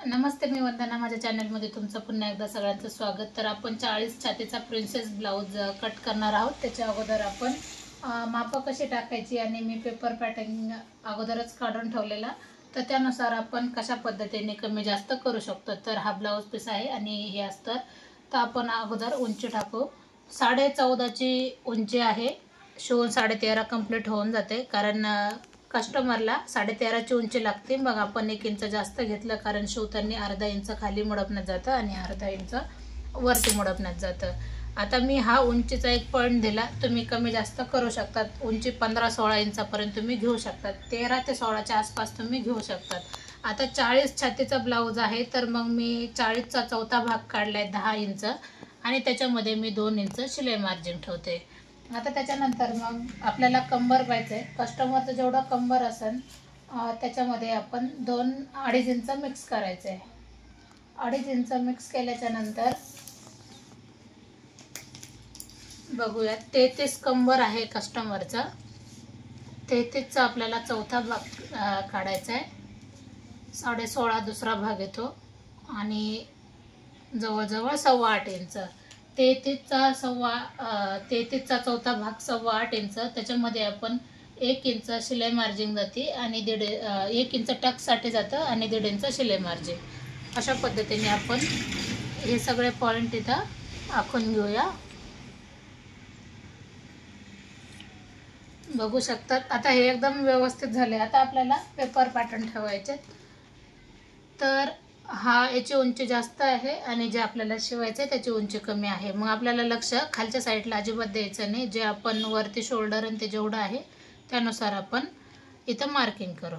नमस्ते, मी वंदना. माझ्या चॅनलमध्ये तुमचं पुन्हा एकदा सगळ्यांचं स्वागत. तर आपण 40 छातीचा प्रिन्सेस ब्लाऊज कट करणार आहोत. त्याच्या अगोदर आपण मापं कशी टाकायची आणि मी पेपर पॅटर्न अगोदरच काढून ठेवलेला, तर त्यानुसार आपण कशा पद्धतीने कमी जास्त करू शकतो. तर हा ब्लाऊज पीस आहे आणि हे अस्तर. तर आपण अगोदर उंची टाकू. 14.5ची उंची आहे. शिवून 13.5 कंप्लीट होऊन जाते, कारण कस्टमरला 13.5ची उंची लागते. मग आपण 1 इंच जास्त घेतलं, कारण शिवताना अर्धा इंच खाली मुडपण्यात जातं आणि अर्धा इंच वरती मुडपण्यात जातं. आता मी हा उंचीचा एक पॉईंट दिला. तुम्ही कमी जास्त करू शकतात. उंची 15-16 इंचापर्यंत तुम्ही घेऊ शकतात. 13 ते 16च्या आसपास तुम्ही घेऊ शकतात. आता 40 छातीचा ब्लाऊज आहे, तर मग मी 40चा चौथा भाग काढलाय 10 इंच आणि त्याच्यामध्ये मी 2 इंच शिलाई मार्जिन ठेवते. आता त्याच्यानंतर मग आपल्याला कंबर पाहिजे. कस्टमरचं जेवढं कंबर असेल त्याच्यामध्ये आपण 2-2.5 इंच मिक्स करायचं आहे. 2.5 इंच मिक्स केल्याच्या नंतर बघूया, 33 कंबर आहे कस्टमरचा. 33चा आपल्याला चौथा भाग काढायचा आहे. 16.5 दुसरा भाग येतो आणि जवळजवळ 8.25 इंच. 33चा चौथा भाग 8.25 इंच. त्याच्यामध्ये आपण 1 इंच शिलाई मार्जिन जाते आणि 1 इंच टक्ससाठी जातं आणि 1.5 इंच शिलाई मार्जिन. अशा पद्धतीने आपण हे सगळे पॉईंट इथं आखून घेऊया. बघू शकतात. आता हे एकदम व्यवस्थित झाले. आता आपल्याला पेपर पॅटर्न ठेवायचे. तर याची उंची जास्त आहे आणि जे आपल्याला शिवायचं आहे त्याची उंची कमी आहे. मग आपल्याला लक्ष खालच्या साईडला अजिबात द्यायचं नाही. जे आपण वरती शोल्डर आणि ते जेवढं आहे त्यानुसार आपण इथं मार्किंग करू.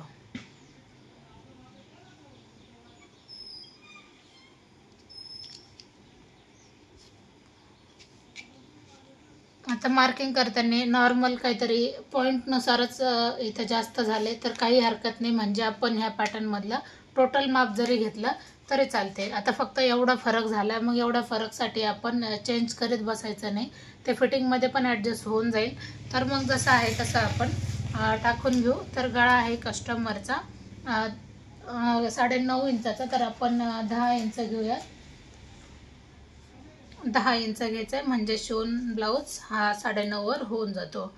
आता मार्किंग करताना नॉर्मल काहीतरी पॉईंटनुसारच इथं जास्त झाले तर काही हरकत नाही. म्हणजे आपण ह्या पॅटर्नमधलं टोटल माप जरी घेतलं तरी चालते. आता फक्त एवढा फरक झाला, मग एवढा फरकसाठी आपण चेंज करीत बसायचं नाही. ते फिटिंगमध्ये पण ॲडजस्ट होऊन जाईल. तर मग जसं आहे तसं आपण टाकून घेऊ. तर गळा आहे कस्टमरचा 9.5 इंचाचा, तर आपण 10 इंच घेऊया. 10 इंच घ्यायचं आहे, म्हणजे शिवून ब्लाऊज हा 9.5 वर होऊन जातो.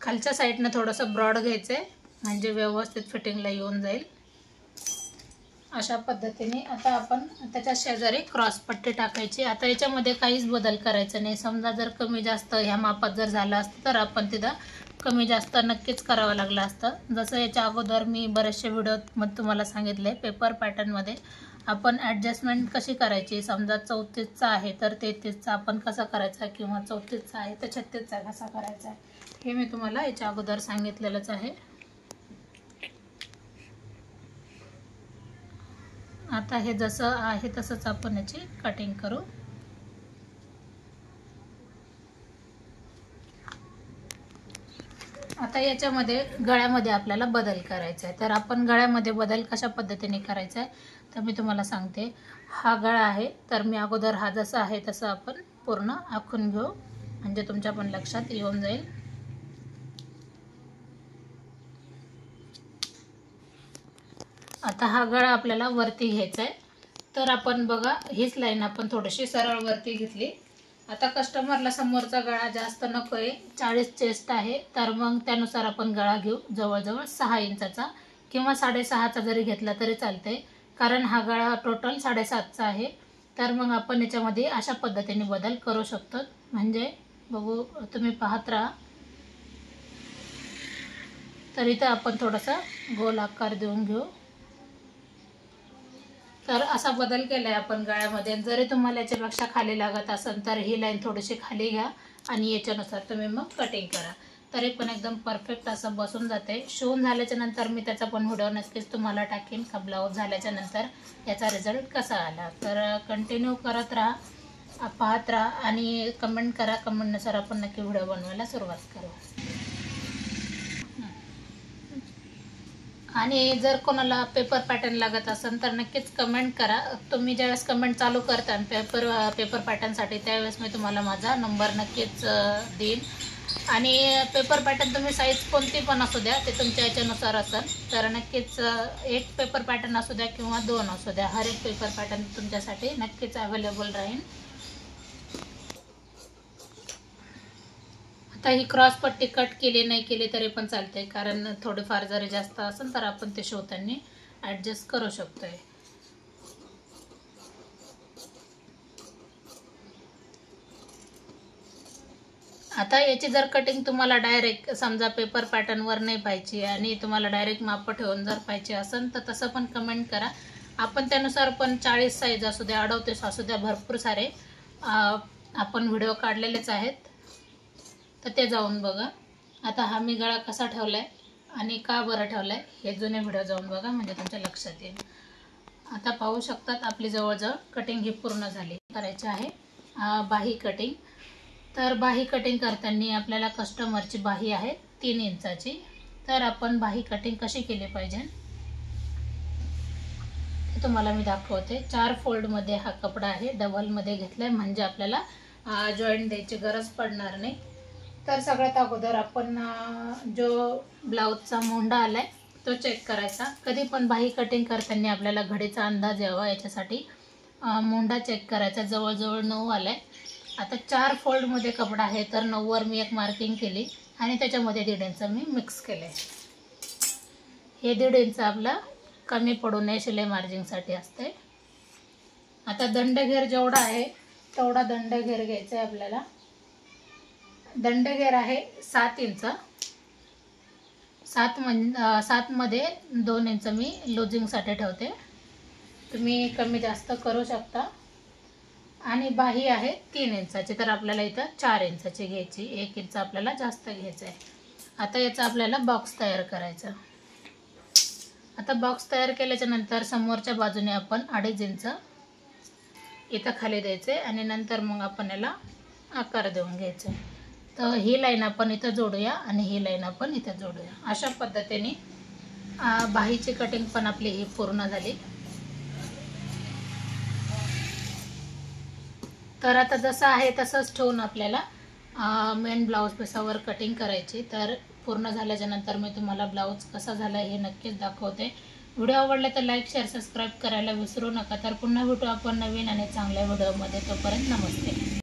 खालच्या साईडनं थोडंसं ब्रॉड घ्यायचं आहे, म्हणजे व्यवस्थित फिटिंगला येऊन जाईल. अशा पद्धतीने आता आपण त्याच्या शेजारी क्रॉस पट्टी टाकायची. आता याच्यामध्ये काहीच बदल करायचा नाही. समजा जर कमी जास्त ह्या मापात जर झालं असतं तर आपण तिथं कमी जास्त नक्कीच करावं लागलं असतं. जसं याच्या अगोदर मी बरेचशा व्हिडिओमध्ये तुम्हाला सांगितले, पेपर पॅटर्नमध्ये आपण ॲडजस्टमेंट कशी करायची. समजा 34चा आहे तर 33चा आपण कसा करायचा, किंवा 34चा आहे तर 36चा कसा करायचा, हे मी तुम्हाला याच्या अगोदर सांगितलेलंच आहे. आता हे जसं आहे तसंच आपण याची कटिंग करू. आता याच्यामध्ये गळ्यामध्ये आपल्याला बदल करायचा आहे. तर आपण गळ्यामध्ये बदल कशा पद्धतीने करायचा आहे तर मी तुम्हाला सांगते. हा गळा आहे, तर मी अगोदर हा जसा आहे तसं आपण पूर्ण आखून घेऊ, म्हणजे तुमच्या पण लक्षात येऊन जाईल. आता हा गळा आपल्याला वरती घ्यायचा आहे. तर आपण बघा, हीच लाईन आपण थोडीशी सरळ वरती घेतली. आता कस्टमरला समोरचा गळा जास्त नको आहे, 40 चेस्ट आहे, तर मग त्यानुसार आपण गळा घेऊ. जवळजवळ 6 इंचाचा किंवा 6.5चा जरी घेतला तरी चालते, कारण हा गळा टोटल 7.5चा आहे. तर मग आपण याच्यामध्ये अशा पद्धतीने बदल करू शकतो. म्हणजे बघू, तुम्ही पाहत राहा. तर इथं आपण थोडासा गोल आकार देऊन घेऊ. तर असा बदल केला आहे आपण गळ्यामध्ये. जरी तुम्हाला याच्यापेक्षा खाली लागत असेल तर ही लाईन थोडीशी खाली घ्या आणि याच्यानुसार तुम्ही मग कटिंग करा. तरी पण एकदम परफेक्ट असं बसून जाते. शिवून झाल्याच्या नंतर मी त्याचा पण व्हिडिओ नक्कीच तुम्हाला टाकेन का ब्लाऊज झाल्याच्या नंतर याचा रिझल्ट कसा आला. तर कंटिन्यू करत राहा, पाहत राहा आणि कमेंट करा. कमेंटनुसार आपण नक्की व्हिडिओ बनवायला सुरुवात करू. आणि जर कोणाला पेपर पॅटर्न लागत असेल तर नक्कीच कमेंट करा. तुम्ही ज्यावेळेस कमेंट चालू करता पेपर पॅटर्नसाठी, त्यावेळेस मी तुम्हाला माझा नंबर नक्कीच देईन. आणि पेपर पॅटर्न तुम्ही साईज कोणती पण असू द्या, ते तुमच्या याच्यानुसार असेल तर नक्कीच एक पेपर पॅटर्न असू द्या किंवा 2 असू द्या, हर एक पेपर पॅटर्न तुमच्यासाठी नक्कीच अवेलेबल राहील. आता ही क्रॉस पट्टी कट केली नाही केली तरी पण चालते, कारण थोडेफार जरी जास्त असेल तर आपण ते शिवताना ॲडजस्ट करू शकतोय. आता याची जर कटिंग तुम्हाला डायरेक्ट समजा पेपर पॅटर्नवर नाही पाहिजे आणि तुम्हाला डायरेक्ट माप ठेवून जर पाहिजे असेल तर तसं पण कमेंट करा. आपण त्यानुसार पण 40 साईज असू द्या, 38 असू द्या, भरपूर सारे आपण व्हिडिओ काढलेलेच आहेत, तर ते जाऊन बघा. आता हा मी गळा कसा ठेवला आहे आणि का बरं ठेवला आहे हे जुने व्हिडिओ जाऊन बघा, म्हणजे तुमच्या लक्षात येईल. आता पाहू शकतात आपली जवळजवळ कटिंग ही पूर्ण झाली. करायची आहे बाही कटिंग. तर बाही कटिंग करताना आपल्याला कस्टमरची बाही आहे 3 इंचाची. तर आपण बाही कटिंग कशी केली पाहिजे ते तुम्हाला मी दाखवते. 4 फोल्डमध्ये हा कपडा आहे, डबलमध्ये घेतलाय म्हणजे आपल्याला जॉईंट द्यायची गरज पडणार नाही. तर सगळ्यात अगोदर आपण जो ब्लाऊजचा मोंडा आलाय तो चेक करायचा. कधी पण बाही कटिंग करताना आपल्याला घडीचा अंदाज यावा याच्यासाठी मोंडा चेक करायचा. जवळजवळ 9 आलाय. आता 4 फोल्डमध्ये कपडा आहे तर 9 वर मी एक मार्किंग केली आणि त्याच्यामध्ये 1.5 इंच मी मिक्स केले. हे 1.5 इंच आपला कमी पडू नये शिलाई मार्जिनसाठी असते. आता दंडघेर जेवढा आहे तेवढा दंडघेर घ्यायचा आहे आपल्याला. दंडघेर आहे 7 इंच. 7 मध्ये 2 इंच मी लुजिंगसाठी ठेवते, तुम्ही कमी जास्त करू शकता. आणि बाही आहे 3 इंचाची, तर आपल्याला इथं 4 इंचाची घ्यायची, 1 इंच आपल्याला जास्त घ्यायचं आहे. आता याचा आपल्याला बॉक्स तयार करायचा. आता बॉक्स तयार केल्याच्या नंतर समोरच्या बाजूने आपण 2.5 इंच इथं खाली द्यायचे आणि नंतर मग आपण याला आकार देऊन घ्यायचे. तर ही लाईन आपण इथं जोडूया आणि ही लाईन आपण इथं जोडूया. अशा पद्धतीने बाहीची कटिंग पण आपली ही पूर्ण झाली. तर आता जसं आहे तसंच ठेवून आपल्याला मेन ब्लाऊज पिसावर कटिंग करायची. तर पूर्ण झाल्याच्या नंतर मी तुम्हाला ब्लाऊज कसा झाला हे नक्कीच दाखवते. व्हिडिओ आवडला तर लाईक शेअर सबस्क्राईब करायला विसरू नका. तर पुन्हा भेटू आपण नवीन आणि चांगल्या व्हिडिओमध्ये. तोपर्यंत नमस्ते.